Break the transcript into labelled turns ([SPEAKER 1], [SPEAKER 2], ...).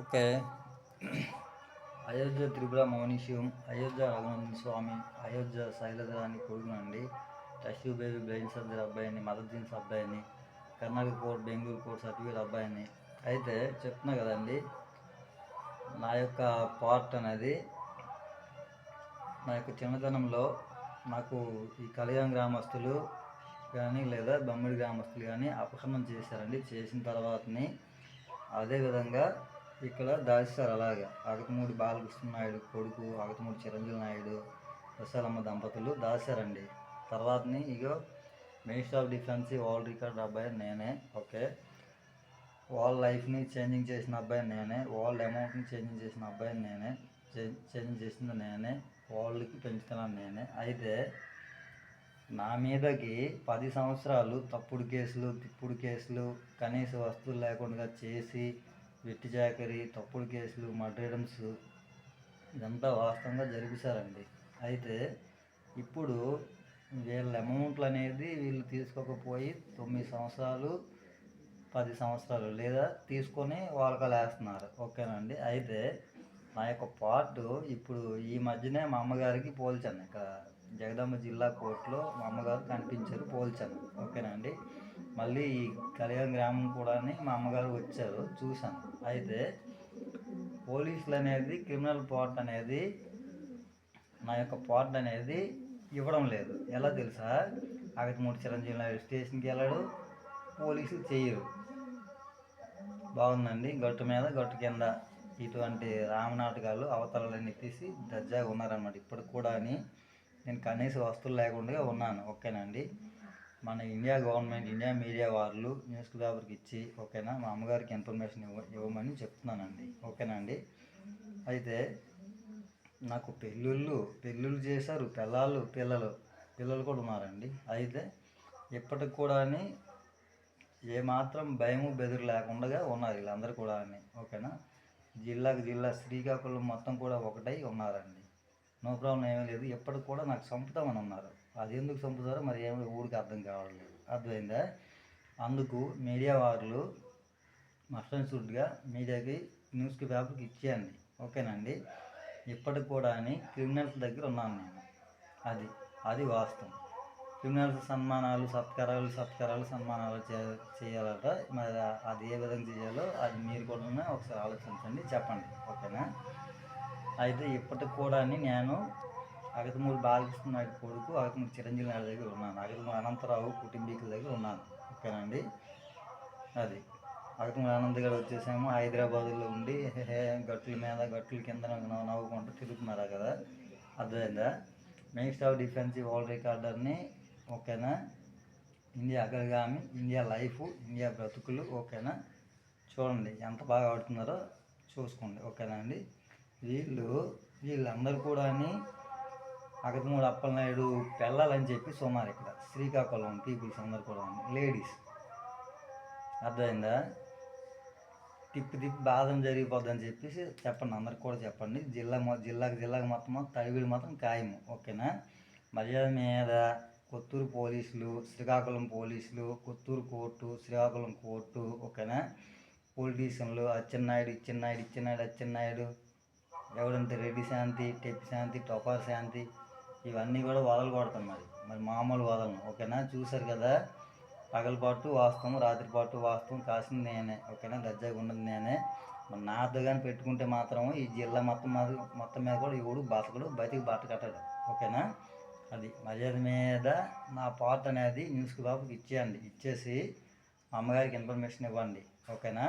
[SPEAKER 1] Okay. Ayodhya Tripura Mounishivam, Ayodhya Raghunandan Swami, Ayodhya Shailajarani కొడుకునండి. Test baby brain surgery అబ్బాయిని, mother genes అబ్బాయిని, Karnataka court, Bengaluru court certificate అబ్బాయిని. అయితే చెప్తున్నా కదండి, నా యొక్క పార్ట్ అనేది నా యొక్క చిన్నతనంలో నాకు ఈ కళ్యాణ గ్రామస్తులు కానీ లేదా బొమ్మడి గ్రామస్తులు కానీ అపహరణం చేశారండి. చేసిన తర్వాతని అదేవిధంగా ఇక్కడ దాచేశారు. అలాగా అగతమూడి బాలకృష్ణ నాయుడు కొడుకు, అగతమూడి చిరంజీవి నాయుడు, విశాలమ్మ దంపతులు దాచారండి. తర్వాతని ఇగో minister of defence world record అబ్బాయి నేనే. ఓకే, వాళ్ళ లైఫ్ని చేంజింగ్ చేసిన అబ్బాయి నేనే, వరల్డ్ అమౌంట్ని చేంజింగ్ చేసిన అబ్బాయి నేనే, చేంజింగ్ చేసింది నేనే, వరల్డ్కి పెంచుతున్నాను నేనే. అయితే నా మీదకి 10 సంవత్సరాలు తప్పుడు కేసులు, తిప్పుడు కేసులు, కనీస వస్తువులు లేకుండా చేసి వెట్టి చాకరీ, తప్పుడు కేసులు, మర్డర్స్ ఇదంతా వాస్తవంగా జరిపిస్తారండి. అయితే ఇప్పుడు వీళ్ళ అమౌంట్లు అనేది వీళ్ళు తీసుకోకపోయి 9 సంవత్సరాలు 10 సంవత్సరాలు లేదా తీసుకొని వాళ్ళకలు వేస్తున్నారు. ఓకేనండి. అయితే నా యొక్క పార్ట్ ఇప్పుడు ఈ మధ్యనే మా అమ్మగారికి పోల్చాను. ఇక్కడ జగదమ్మ జిల్లా కోర్టులో మా అమ్మగారు కనిపించారు, పోల్చాను. ఓకేనండి. మళ్ళీ ఈ కళ్యాణ గ్రామం కూడా మా అమ్మగారు వచ్చారు, చూశాను. అయితే పోలీసులు అనేది క్రిమినల్ పార్ట్ అనేది నా యొక్క పార్ట్ అనేది ఇవ్వడం లేదు. ఎలా తెలుసా? అగతమూడి చిరంజీవి నాయుడు స్టేషన్కి వెళ్ళాడు, పోలీసులు చేయరు. బాగుందండి. గట్టు మీద గట్టు కింద ఇటువంటి రామనాటకాలు అవతలన్నీ తీసి దర్జాగా ఉన్నారన్నమాట. ఇప్పటికి కూడా నేను కనీస వస్తువులు లేకుండా ఉన్నాను. ఓకేనండి. మన ఇండియా గవర్నమెంట్, ఇండియా మీడియా వాళ్ళు న్యూస్ పేపర్కి ఇచ్చి ఓకేనా మా అమ్మగారికి ఇన్ఫర్మేషన్ ఇవ్వమని చెప్తున్నానండి. ఓకేనండి. అయితే నాకు పెళ్ళిళ్ళు చేశారు, పిల్లలు కూడా ఉన్నారండి. అయితే ఇప్పటికి కూడా ఏమాత్రం భయము బెదురు లేకుండా ఉన్నారు వీళ్ళందరూ కూడా. ఓకేనా. జిల్లా శ్రీకాకుళం మొత్తం కూడా ఒకటై ఉన్నారండి. నో ప్రాబ్లం ఏమీ లేదు. ఎప్పటికి కూడా నాకు చంపుతామని ఉన్నారు. అది ఎందుకు చంపుతారో మరి ఏమో ఊరికి అర్థం కావట్లేదు. అర్థమైందా? అందుకు మీడియా వాళ్ళు మస్ట్ అండ్ షుడ్గా మీడియాకి న్యూస్ పేపర్కి ఇచ్చేయండి. ఓకేనండి. ఇప్పటికి కూడా క్రిమినల్స్ దగ్గర ఉన్నాను నేను. అది వాస్తవం. క్రిమినల్స్ సన్మానాలు, సత్కారాలు సన్మానాలు చేయాలట. మరి అది ఏ విధంగా చేయాలో అది మీరు కూడా ఒకసారి ఆలోచించండి, చెప్పండి. ఓకేనా. అయితే ఇప్పటికి కూడా నేను అగతమూడి బాలకృష్ణ నాయుడు కొడుకు, అగతమూడి చిరంజీవి నాయుడు దగ్గర ఉన్నాను. అగతమూడి అనంతరావు కుటుంబీకుల దగ్గర ఉన్నాను. ఓకేనండి. అది అగతమూడి అనంత్ గారు వచ్చేసేమో హైదరాబాదులో ఉండి గట్టుల మీద గట్టుల కింద నవ్వుకుంటూ తిరుగుతున్నారు కదా. అర్థమైందా? మినిస్టర్ ఆఫ్ డిఫెన్స్ వరల్డ్ రికార్డర్ని. ఓకేనా. ఇండియా అగ్రగామి, ఇండియా లైఫ్, ఇండియా బ్రతుకులు. ఓకేనా. చూడండి ఎంత బాగా ఆడుతున్నారో చూసుకోండి. ఓకేనా అండి. వీళ్ళందరూ కూడా అగతమూడి అప్పలనాయుడు పెళ్ళాలని చెప్పి సుమారు ఇక్కడ శ్రీకాకుళం పీపుల్స్ అందరు కూడా లేడీస్. అర్థమైందా? తిప్పి బాధం జరిగిపోద్దని చెప్పేసి చెప్పండి, అందరికి కూడా చెప్పండి. జిల్లాకు మొత్తం తడివిలు మాత్రం ఖాయము. ఓకేనా. మర్యాద మీద కొత్తూరు పోలీసులు, శ్రీకాకుళం పోలీసులు, కొత్తూరు కోర్టు, శ్రీకాకుళం కోర్టు. ఓకేనా. పొలిటీషియన్లు అచ్చెన్నాయుడు ఎవడంటే రెడ్డి శాంతి, టెప్పి శాంతి, టొపార్ శాంతి ఇవన్నీ కూడా వదలగొడుతున్నారు. మరి మామూలు వదలను. ఓకేనా. చూశారు కదా. పగలపాటు వాస్తవం, రాత్రిపాటు వాస్తవం కాసింది నేనే. ఓకేనా. దర్జాగా ఉన్నది నేనే. మరి నాతో కానీ పెట్టుకుంటే మాత్రం ఈ జిల్లా మొత్తం మీద కూడా ఎవడు బతికి బట్ట కట్టాడు. ఓకేనా. అది మర్యాద మీద నా పార్ట్ అనేది న్యూస్ పేపర్కి ఇచ్చేయండి. ఇచ్చేసి మా అమ్మగారికి ఇన్ఫర్మేషన్ ఇవ్వండి. ఓకేనా.